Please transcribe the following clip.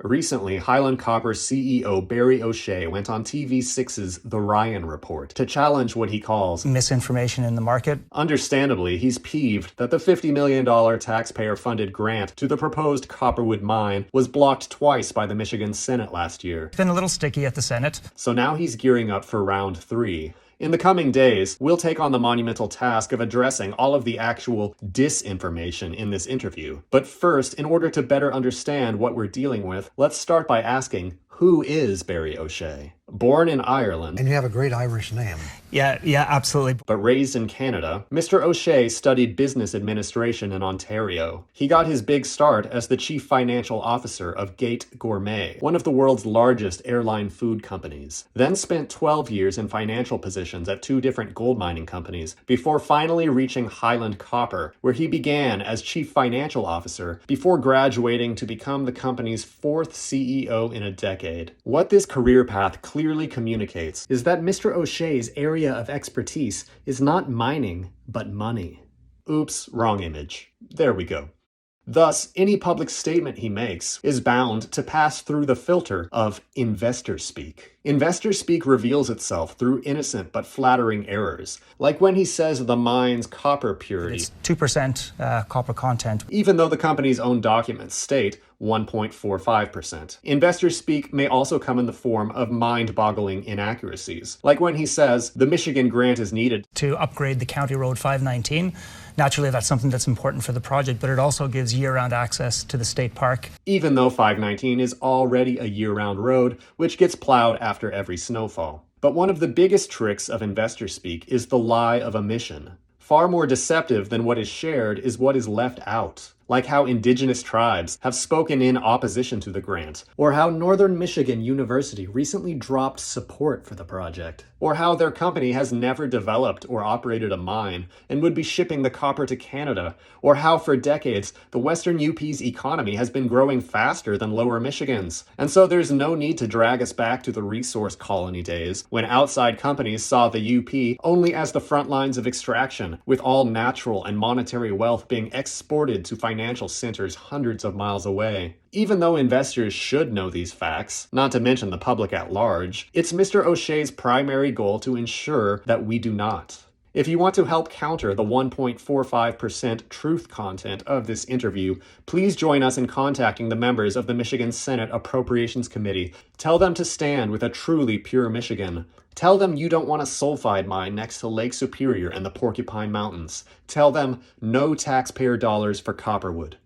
Recently, Highland Copper CEO Barry O'Shea went on TV6's The Ryan Report to challenge what he calls misinformation in the market. Understandably, he's peeved that the $50 million taxpayer-funded grant to the proposed Copperwood Mine was blocked twice by the Michigan Senate last year. It's been a little sticky at the Senate. So now he's gearing up for round 3. In the coming days, we'll take on the monumental task of addressing all of the actual disinformation in this interview. But first, in order to better understand what we're dealing with, let's start by asking, who is Barry O'Shea? Born in Ireland. And you have a great Irish name. Yeah, absolutely. But raised in Canada, Mr. O'Shea studied business administration in Ontario. He got his big start as the chief financial officer of Gate Gourmet, one of the world's largest airline food companies. Then spent 12 years in financial positions at 2 different gold mining companies, before finally reaching Highland Copper, where he began as chief financial officer before graduating to become the company's 4th CEO in a decade. What this career path clearly communicates is that Mr. O'Shea's area of expertise is not mining, but money. Oops, wrong image. There we go. Thus, any public statement he makes is bound to pass through the filter of investor speak. Investor speak reveals itself through innocent but flattering errors, like when he says the mine's copper purity. It's 2% copper content, even though the company's own documents state 1.45%. Investor speak may also come in the form of mind-boggling inaccuracies, like when he says the Michigan grant is needed to upgrade the County Road 519. Naturally, that's something that's important for the project, but it also gives year-round access to the state park. Even though 519 is already a year-round road, which gets plowed after every snowfall. But one of the biggest tricks of investor speak is the lie of omission. Far more deceptive than what is shared is what is left out, like how indigenous tribes have spoken in opposition to the grant, or how Northern Michigan University recently dropped support for the project, or how their company has never developed or operated a mine and would be shipping the copper to Canada, or how for decades the Western UP's economy has been growing faster than Lower Michigan's. And so there's no need to drag us back to the resource colony days, when outside companies saw the UP only as the front lines of extraction, with all natural and monetary wealth being exported to financial centers hundreds of miles away. Even though investors should know these facts, not to mention the public at large, it's Mr. O'Shea's primary goal to ensure that we do not. If you want to help counter the 1.45% truth content of this interview, please join us in contacting the members of the Michigan Senate Appropriations Committee. Tell them to stand with a truly pure Michigan. Tell them you don't want a sulfide mine next to Lake Superior and the Porcupine Mountains. Tell them no taxpayer dollars for Copperwood.